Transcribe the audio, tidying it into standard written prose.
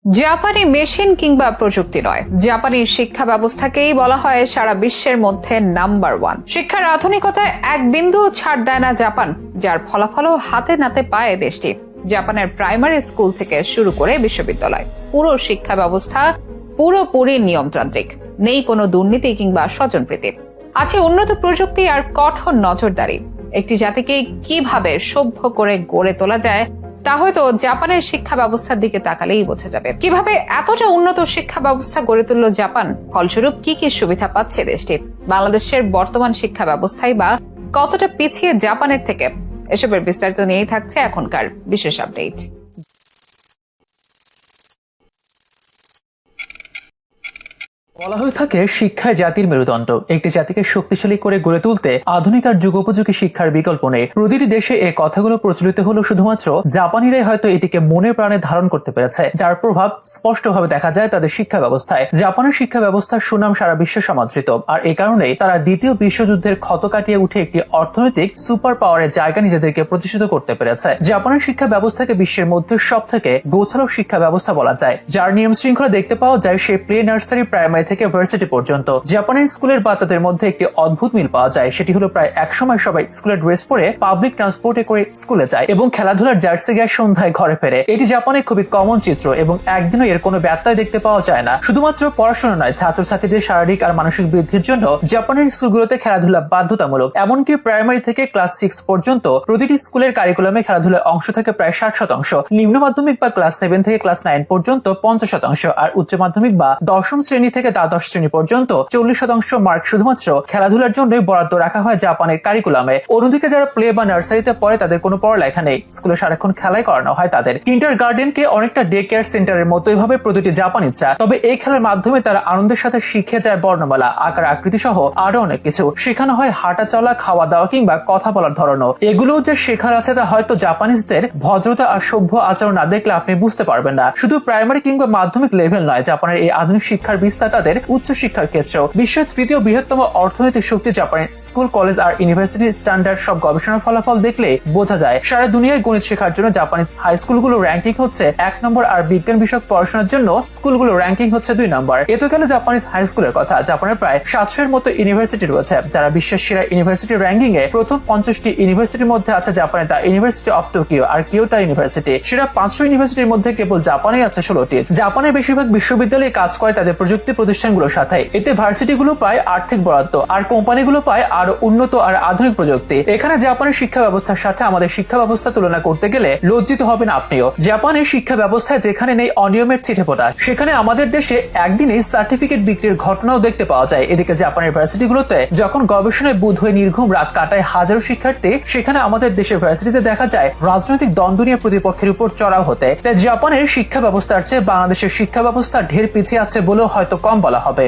জাপানি মেশিন কিংবা প্রযুক্তি নয়, জাপানি শিক্ষা ব্যবস্থাকেই বলা হয় সারা বিশ্বের মধ্যে নাম্বার ওয়ান। শিক্ষার আধুনিকতায় এক বিন্দু ছাড় দেয় না জাপান, যার ফলাফলও হাতে নাতে পায় দেশটি। জাপানের প্রাইমারি স্কুল থেকে শুরু করে বিশ্ববিদ্যালয়, পুরো শিক্ষা ব্যবস্থা পুরোপুরি নিয়মতান্ত্রিক। নেই কোনো দুর্নীতি কিংবা স্বজনপ্রীতি, আছে উন্নত প্রযুক্তি আর কঠোর নজরদারি। একটি জাতিকে কিভাবে সভ্য করে গড়ে তোলা যায় তা হয়তো জাপানের শিক্ষা ব্যবস্থার দিকে তাকালেই বোঝা যাবে। কিভাবে এতটা উন্নত শিক্ষা ব্যবস্থা গড়ে তুলল জাপান, ফলস্বরূপ কি কি সুবিধা পাচ্ছে দেশটি, বাংলাদেশের বর্তমান শিক্ষা ব্যবস্থায় বা কতটা পিছিয়ে জাপানের থেকে, এসবের বিস্তারিত নিয়েই থাকছে এখনকার বিশেষ আপডেট। বলা হয়ে থাকে শিক্ষায় জাতির মেরুদণ্ড। একটি জাতিকে শক্তিশালী করে গড়ে তুলতে আধুনিক আর যুগোপযোগী শিক্ষার বিকল্প নেই। প্রতিটি দেশে এই কথাগুলো প্রচলিত হলো শুধুমাত্র জাপানিরাই হয়তো এটিকে মনে প্রাণে ধারণ করতে পেরেছে, যার প্রভাব স্পষ্টভাবে দেখা যায় তাদের শিক্ষা ব্যবস্থায়। জাপানের শিক্ষা ব্যবস্থার সুনাম সারা বিশ্বে সমাদৃত, আর এ কারণেই তারা দ্বিতীয় বিশ্বযুদ্ধের ক্ষত কাটিয়ে উঠে একটি অর্থনৈতিক সুপার পাওয়ারের জায়গা নিজেদেরকে প্রতিষ্ঠিত করতে পেরেছে। জাপানের শিক্ষা ব্যবস্থাকে বিশ্বের মধ্যে সব থেকে গোছালো শিক্ষা ব্যবস্থা বলা যায়, যার নিয়ম শৃঙ্খলা দেখতে পাওয়া যায় সে প্লে নার্সারি, প্রাইমারি থেকে ভার্সিটি পর্যন্ত। জাপানের স্কুলের বাচ্চাদের মধ্যে একটি অদ্ভুত মিল পাওয়া যায়, সেটি হলো প্রায় এক সময় সবাই স্কুলের ড্রেস পরে পাবলিক ট্রান্সপোর্টে করে স্কুলে যায় এবং খেলাধুলার জার্সি গায়ে সন্ধ্যায় ঘরে ফেরে। এটি জাপানে খুবই কমন চিত্র এবং একদিনও এর কোনো ব্যত্যয় দেখতে পাওয়া যায় না। শুধুমাত্র পড়াশোনা নয়, ছাত্রছাত্রীদের শারীরিক আর মানসিক বৃদ্ধির জন্য জাপানের স্কুলগুলোতে খেলাধুলা বাধ্যতামূলক। এমনকি প্রাইমারি থেকে ক্লাস 6 পর্যন্ত প্রতিটি স্কুলের কারিকুলামে খেলাধুলার অংশ থাকে প্রায় 60%। নিম্ন মাধ্যমিক বা ক্লাস 7 থেকে ক্লাস 9 পর্যন্ত 50%, আর উচ্চ মাধ্যমিক বা দশম শ্রেণী থেকে দ্বাদশ শ্রেণী পর্যন্ত 40% মার্ক শুধুমাত্র খেলাধুলার জন্য বরাদ্দ রাখা হয় জাপানের কারিকুলামে। অন্যদিকে যারা প্লে বা নার্সারিতে পড়ে তাদের কোনো পড়ালেখা নেই, স্কুলে সারাক্ষণ খেলাই করানো হয় তাদের। কিন্ডার গার্ডেনকে অনেকটা ডে কেয়ার সেন্টারের মতোই ভাবে প্রতিটি জাপান ইচ্ছা, তবে এই খেলার মাধ্যমে তারা আনন্দের সাথে শিখে যায় বর্ণমালা, আকার আকৃতি সহ আরো অনেক কিছু। শেখানো হয় হাঁটা চলা, খাওয়া দাওয়া কিংবা কথা বলার ধরনও। এগুলো যে শেখার আছে তা হয়তো জাপানিজদের ভদ্রতা আর সভ্য আচরণ না দেখলে আপনি বুঝতে পারবেন না। শুধু প্রাইমারি কিংবা মাধ্যমিক লেভেল নয়, জাপানের এই আধুনিক শিক্ষার বিস্তার তাদের উচ্চ শিক্ষার ক্ষেত্রেও। বিশ্বের তৃতীয় বৃহত্তম অর্থনৈতিক শক্তি জাপানের স্কুল, কলেজ আর ইউনিভার্সিটি স্ট্যান্ডার্ড সব গবেষণার ফলাফল দেখলে বোঝা যায় সারা দুনিয়ায় গণিত শেখার জন্য জাপানিজ হাই স্কুলগুলো র্যাঙ্কিং হচ্ছে 1 নম্বর, আর বিজ্ঞান বিষয়ক পড়াশোনার জন্য স্কুলগুলো র্যাঙ্কিং হচ্ছে 2 নম্বর। এ তো গেল জাপানিজ হাই স্কুলের কথা। জাপানের প্রায় 700 এর মতো ইউনিভার্সিটি রয়েছে, যারা বিশ্বের সেরা ইউনিভার্সিটি র্যাঙ্কিং এ প্রথম 50টি ইউনিভার্সিটির মধ্যে আছে জাপানের দ্য ইউনিভার্সিটি অফ টোকিও আর কিয়োটো ইউনিভার্সিটি। সেরা 500 ইউনিভার্সিটির মধ্যে কেবল জাপানেই আছে 16টি। জাপানের বেশিরভাগ বিশ্ববিদ্যালয়ে কাজ করে তাদের প্রযুক্তি প্রতিষ্ঠানগুলোর সাথে। এতে ভার্সিটিগুলো পায় আর্থিক বরাদ্দ আর কোম্পানিগুলো পায় আরো উন্নত আর আধুনিক প্রযুক্তি। এখানে জাপানের শিক্ষা ব্যবস্থার সাথে আমাদের শিক্ষা ব্যবস্থা তুলনা করতে গেলে লজ্জিত হবেন আপনিও। জাপানের শিক্ষা ব্যবস্থায় যেখানে নেই অনিয়মের ছিটেফোঁটা, সেখানে আমাদের দেশে একদিনেই সার্টিফিকেট বিক্রির ঘটনাও দেখতে পাওয়া যায়। এদিকে জাপানের ভার্সিটিগুলোতে যখন গবেষণায় বুধ হয়ে নির্ঘুম রাত কাটায় হাজারো শিক্ষার্থী, সেখানে আমাদের দেশের ভার্সিটিতে দেখা যায় রাজনৈতিক দ্বন্দ্ব নিয়ে প্রতিপক্ষের উপর চড়াও হতে। তাই জাপানের শিক্ষা ব্যবস্থার চেয়ে বাংলাদেশের শিক্ষা ব্যবস্থা ঢের পিছিয়ে আছে বলেও হয়তো কম বলা হবে।